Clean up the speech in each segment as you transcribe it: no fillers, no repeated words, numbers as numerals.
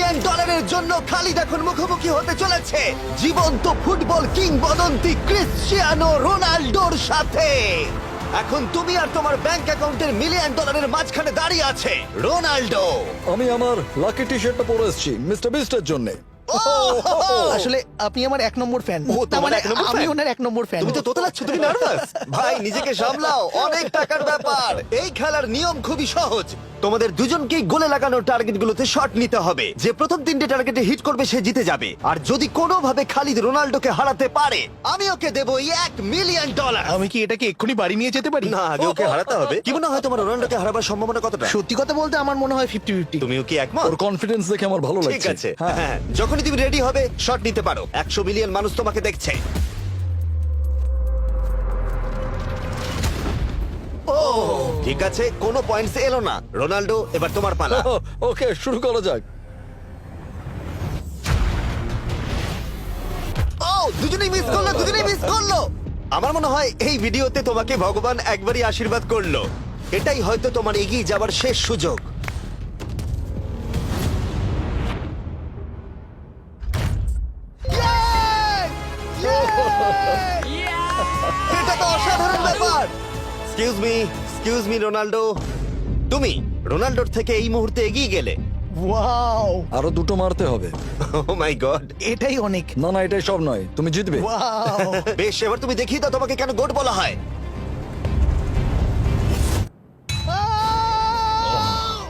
Million ডলারের জন্য খালিদ এখন মুখোমুখি হতে চলেছে জীবন্ত ফুটবল কিংবদন্তি ক্রিশ্চিয়ানো রোনাল্ডোর সাথে। এখন তুমি আর তোমার ব্যাংক অ্যাকাউন্টের মিলিয়ন ডলারের মাঝখানে দাঁড়িয়ে আছে রোনাল্ডো। আমি আমার লাকি টি শার্টটা পরে এসেছি মিস্টার বিস্টের জন্য। আসলে আপনি আমার 1 নম্বর ফ্যান। ও, তার তোমার মানে এক নম্বর আমি fan? ওনার 1 নম্বর ফ্যান। তুমি তো তোতলাচ্ছ, তুমি নার্ভাস। ভাই নিজেকে সামলাও, অনেক টাকার ব্যাপার। এই খেলার নিয়ম খুবই সহজ। তোমাদের দুজনকেই গোলে লাগানো টার্গেটগুলোতে শট নিতে হবে। যে প্রথম 3টে টার্গেটে হিট করবে সে জিতে যাবে। আর যদি কোনোভাবে খালিদ রোনাল্ডোকে হারাতে পারে আমি ওকে দেবো $1 মিলিয়ন। আমি কি এটাকে এক্ষুনি বাড়ি নিয়ে যেতে পারি? না, আগে ওকে হারাতে হবে। কি মনে হয় তোমার রোনাল্ডোকে হারাবার সম্ভাবনা কতটা? সত্যি কথা বলতে আমার মনে হয় 50-50। তুমিও কি একমত? ওর কনফিডেন্স দেখে আমার ভালো লাগছে। ঠিক আছে, হ্যাঁ হ্যাঁ, যখনই তুমি রেডি হবে শট নিতে পারো। 100 মিলিয়ন মানুষ তোমাকে দেখছে। ও ঠিক আছে, কোনো পয়েন্টস এলো না। রোনাল্ডো, এবার তোমার পালা। ওকে শুরু করা যাক। ও দুজনেই মিস করলো, দুজনেই মিস করলো। আমার মনে হয় এই ভিডিওতে তোমাকে ভগবান একবারই আশীর্বাদ করলো। এটাই হয়তো তোমার এগিয়ে যাবার শেষ সুযোগ। এটা তো অসাধারণ ব্যাপার। এক্সকিউজ মি রোনাল্ডো, তুমি রোনাল্ডোর থেকে এই মুহূর্তে এগিয়ে গেলে। ওয়াও, আরো দুটো মারতে হবে। ও মাই গড। এটাই অনেক। না না এটাই সব নয়, তুমি জিতবে। ওয়াও, বেশ, এবার তুমি দেখিয়ে দাও তোমাকে কেন গোট বলা হয়।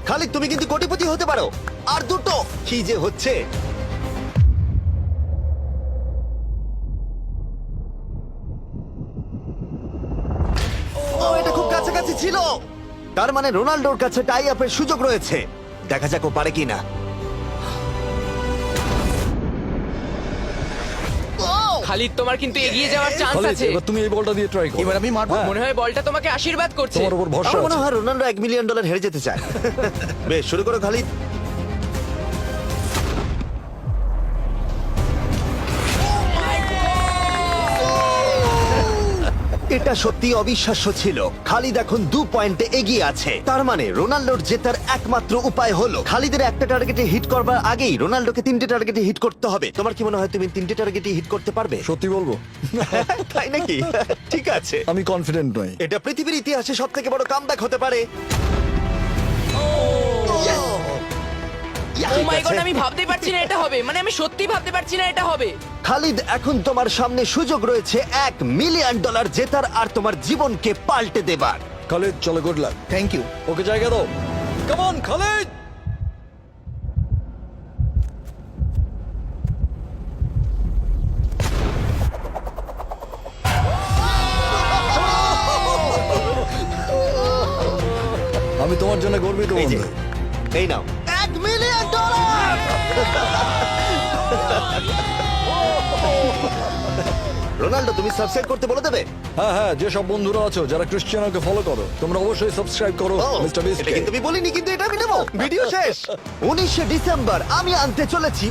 খালিদ তুমি কিন্তু কোটিপতি হতে পারো। আর দুটো কি যে হচ্ছে। ও এটা খুব কাছাকাছি ছিল। তার মানে রোনাল্ডোর কাছে টাই আপের সুযোগ রয়েছে। দেখা যাক ও পারে কিনা। খালিদ তোমার কিন্তু এগিয়ে যাওয়ার চান্স খালিদ, আছে। এবার তুমি এই বলটা দিয়ে ট্রাই করো। এবার আমি মারবো। হ্যাঁ, মনে হয় বলটা তোমাকে আশীর্বাদ করছে। তোমার উপর ভরসা আমার মনে আছে। হয় রোনাল্ডো $1 মিলিয়ন হেরে যেতে চায়। বেশ, শুরু করো খালিদ। এটা সত্যি অবিশ্বাস্য ছিল। খালিদ এখন 2 পয়েন্টে এগিয়ে আছে। তার মানে রোনাল্ডোর জেতার একমাত্র উপায় হলো খালিদের একটা টার্গেটে হিট করবার আগেই রোনাল্ডোকে 3টে টার্গেটে হিট করতে হবে। তোমার কি মনে হয় তুমি 3টে টার্গেটে হিট করতে পারবে? সত্যি বলবো তাই নাকি? ঠিক আছে, আমি কনফিডেন্ট নই। এটা পৃথিবীর ইতিহাসে সবথেকে বড় কামব্যাক হতে পারে। ও মাই গড, আমি ভাবতেই পারছি না এটা হবে। মানে আমি সত্যি ভাবতে পারছি না এটা হবে। খালিদ, এখন তোমার সামনে সুযোগ রয়েছে $1 মিলিয়ন জেতার আর তোমার জীবনকে পাল্টে দেবার। খালিদ চলো, good luck. Thank you. Okay জায়গা দাও। Come on Khalid. আমি তোমার জন্য গর্বিত এই যে, বন্ধু। এই নাও $1 মিলিয়ন। রোনাল্ডো, তুমি সাবস্ক্রাইব করতে বলে দেবে? হ্যাঁ হ্যাঁ, যে সব বন্ধুরা আছো যারা ক্রিশ্চিয়ানোকে ফলো করো, তোমরা অবশ্যই সাবস্ক্রাইব করো ও, মিস্টার এটা বিস্টকে। কিন্তু আমি বলিনি, কিন্তু এটা আমি নেবো। ভিডিও শেষ। 19শে ডিসেম্বর আমি আনতে চলেছি